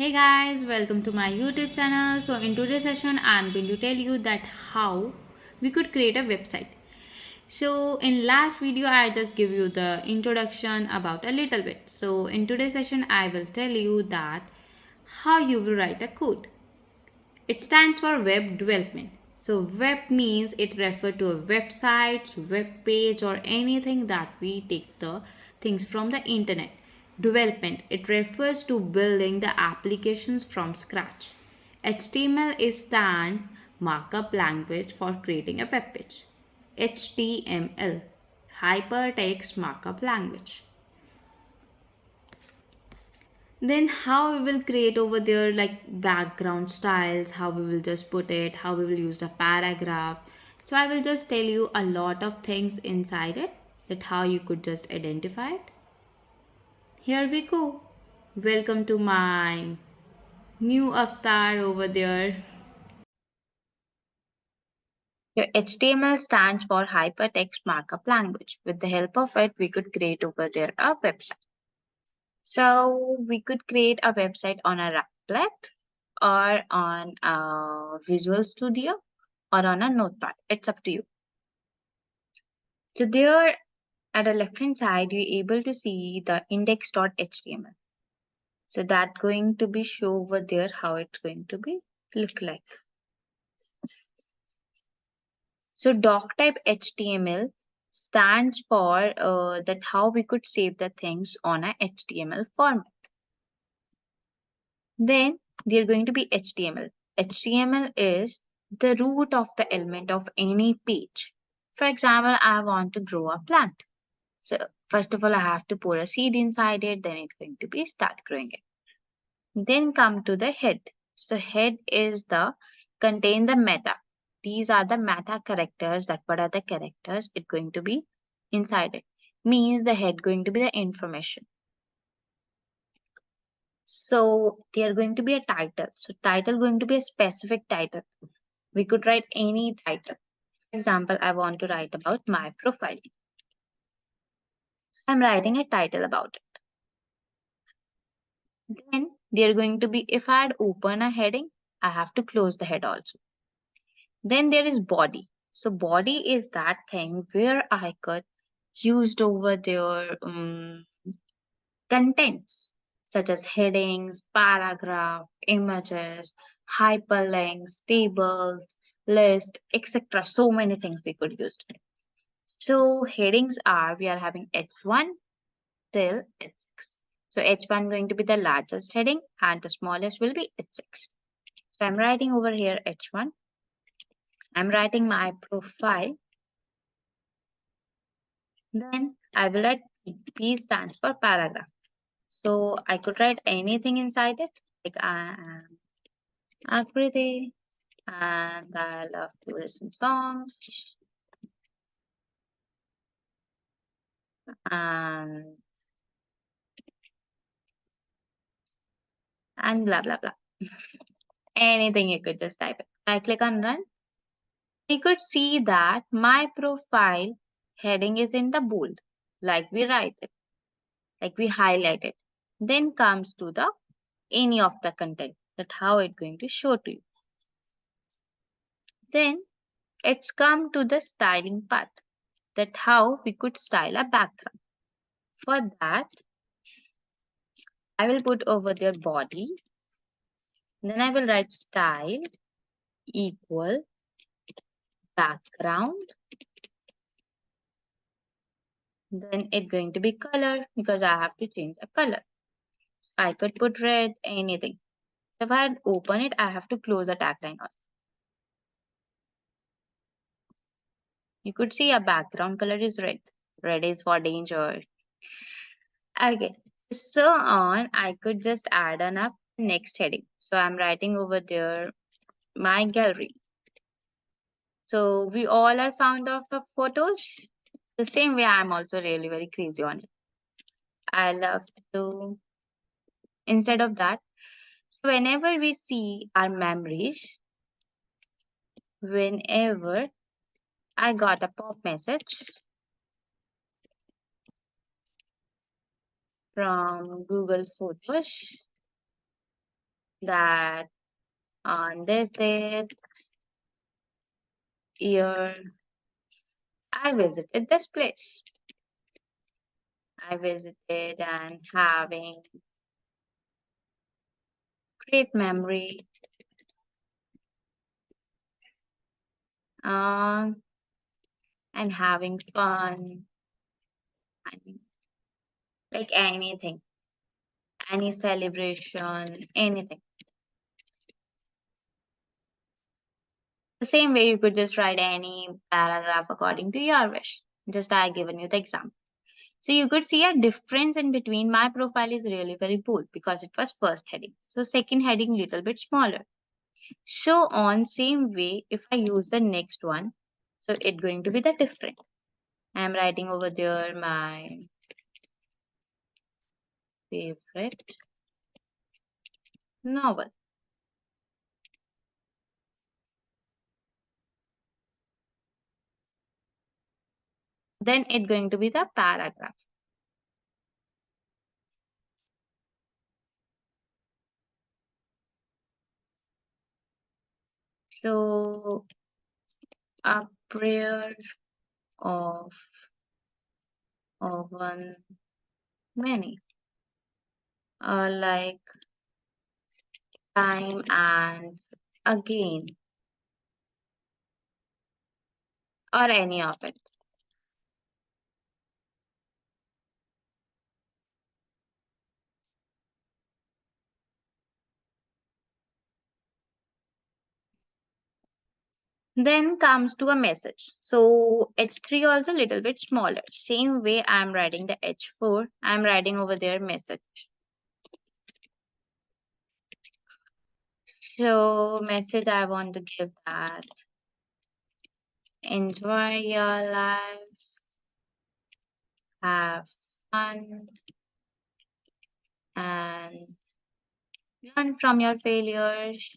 Hey guys, welcome to my YouTube channel. So in today's session, I'm going to tell you that how we could create a website. So in last video, I just give you the introduction about a little bit. So in today's session, I will tell you that how you will write a code. It stands for web development. So web means it refers to a website, web page or anything that we take the things from the internet. Development, it refers to building the applications from scratch. HTML is stands markup language for creating a web page. HTML, hypertext markup language. Then how we will create over there like background styles, how we will just put it, how we will use the paragraph. So I will just tell you a lot of things inside it, that how you could just identify it. Here we go. Welcome to my new avatar over there. Your HTML stands for hypertext markup language. With the help of it, we could create over there a website. So we could create a website on a Replit or on a Visual Studio or on a Notepad. It's up to you. So there at the left hand side, you're able to see the index.html. So that's going to be show over there how it's going to be look like. So doc type HTML stands for that how we could save the things on a HTML format. Then they're going to be HTML. HTML is the root of the element of any page. For example, I want to grow a plant. So first of all, I have to pour a seed inside it, then it's going to be start growing it. Then come to the head. So head is the contain the meta. These are the meta characters. That what are the characters it's going to be inside it. Means the head going to be the information. So they are going to be a title. So title going to be a specific title. We could write any title. For example, I want to write about my profile. I'm writing a title about it. Then they are going to be, if I had open a heading, I have to close the head also. Then there is body. So body is that thing where I could used over their contents such as headings, paragraph, images, hyperlinks, tables, list, etc. So many things we could use. So headings are we are having H1 till H6. So H1 going to be the largest heading and the smallest will be H6. So I'm writing over here H1. I'm writing my profile. Then I will write P. P stands for paragraph. So I could write anything inside it. Like I am Akriti and I love to listen songs and blah blah blah. Anything you could just type it. I click on run. You could see that my profile heading is in the bold, like we write it, like we highlight it. Then comes to the any of the content that how it's going to show to you. Then it's come to the styling part, that how we could style a background. For that, I will put over their body. Then I will write style equal background. Then it's going to be color because I have to change the color. I could put red, anything. If I open it, I have to close the tagline also. You could see a background color is red. Red is for danger. Okay. So on, I could just add on a next heading. So I'm writing over there my gallery. So we all are fond of photos. The same way I'm also really very crazy on it. I love to, instead of that, whenever we see our memories, whenever I got a pop message from Google Photos, that on this day, year, I visited this place. I visited and having great memory, uh, and having fun. I mean, like anything, any celebration, anything. The same way you could just write any paragraph according to your wish. Just I given you the example. So you could see a difference in between. My profile is really very bold because it was first heading. So second heading little bit smaller. So on same way, if I use the next one, so it going to be the different. I am writing over there my favorite novel. Then it going to be the paragraph. So a prayer of one many. Like time and again or any of it. Then comes to a message. So H3 also little bit smaller. Same way I'm writing the H4, I'm writing over there message. So message I want to give that enjoy your life, have fun, and learn from your failures.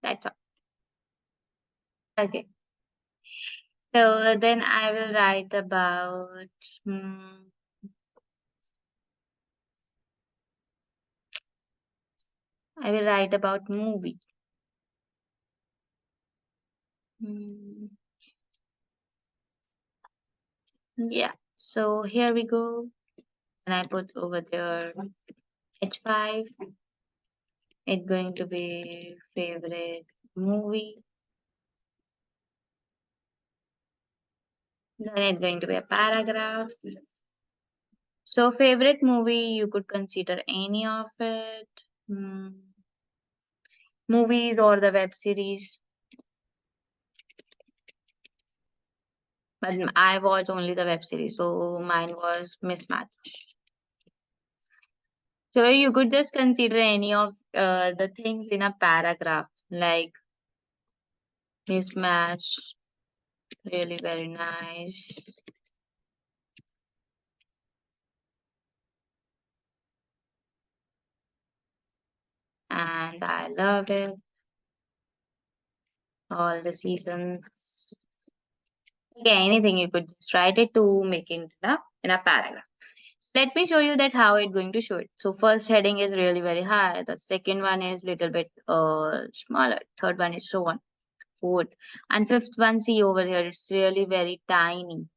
That's all. Okay. So then I will write about hmm, I will write about movie. Hmm, yeah. So here we go. And I put over there H5. It's going to be favorite movie. Then it's going to be a paragraph. So favorite movie, you could consider any of it. Hmm. Movies or the web series. But I watch only the web series, so mine was mismatch. So you could just consider any of the things in a paragraph, like mismatch, really very nice, and I love it. All the seasons. Okay, anything you could just write it to make it in a paragraph. Let me show you that how it's going to show it. So first heading is really very high. The second one is little bit smaller. Third one is so on. Fourth and fifth one, see over here, it's really very tiny.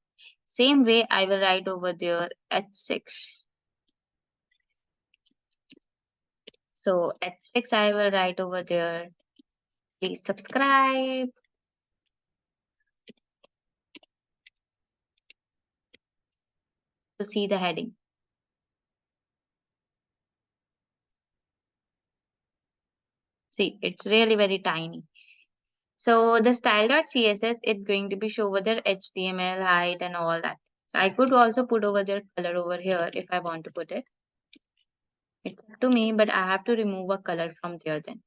Same way I will write over there at 6. So at 6 I will write over there. Please subscribe to see the heading. See, it's really very tiny. So the style.css is going to be show over there HTML height and all that. So I could also put over there color over here if I want to put it. It's up to me, but I have to remove a color from there then.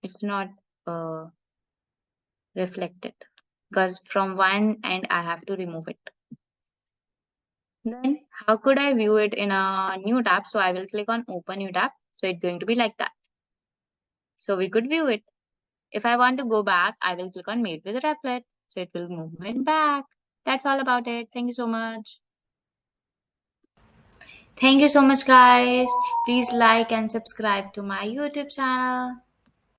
It's not uh, reflected because from one end I have to remove it. Then how could I view it in a new tab? So I will click on open new tab. So it's going to be like that. So we could view it. If I want to go back, I will click on made with Replit. So it will move me back. That's all about it. Thank you so much. Thank you so much, guys. Please like and subscribe to my YouTube channel.